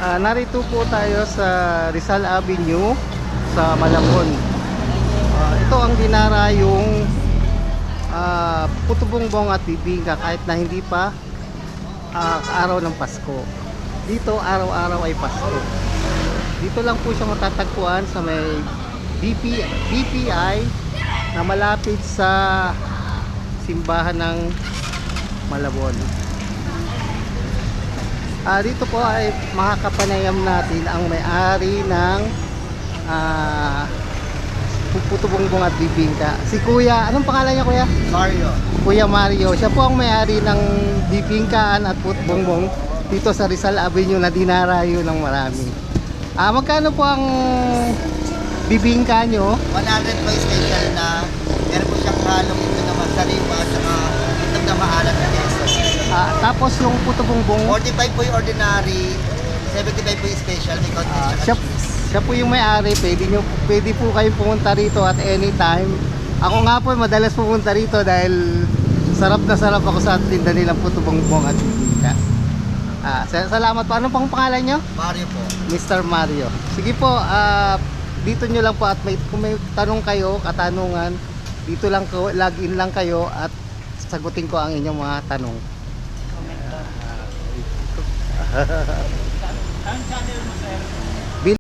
Narito po tayo sa Rizal Avenue sa Malabon. Ito ang dinara yung puto bongbong at bibingka kahit na hindi pa araw ng Pasko. Dito araw-araw ay Pasko. Dito lang po siya matatagpuan sa may BPI na malapit sa simbahan ng Malabon. Dito po ay makakapanayam natin ang may-ari ng puto bongbong at bibingka. Si Kuya, anong pangalan niya, Kuya? Mario. Kuya Mario. Siya po ang may-ari ng bibingkaan at puto bongbong dito sa Rizal Avenue na dinarayo ng marami. Magkano po ang bibingka nyo? 100 po special na meron po siyang halong ito naman sariwa at saka itong na maalat na keso. Tapos yung puto bongbong, 45 po yung ordinary, 75 po yung special, may konti siya, siya po yung may-ari. Pwede po kayong pumunta rito at anytime. Ako nga po madalas pumunta rito dahil sarap na sarap ako sa tinda nilang puto bongbong at bibingka. Salamat po. Ano pang pangalan nyo? Mario po. Mr. Mario. Sige po, dito nyo lang po at kung may tanong kayo, katanungan, dito lang login lang kayo at sagutin ko ang inyong mga tanong. Ang channel mo, sir?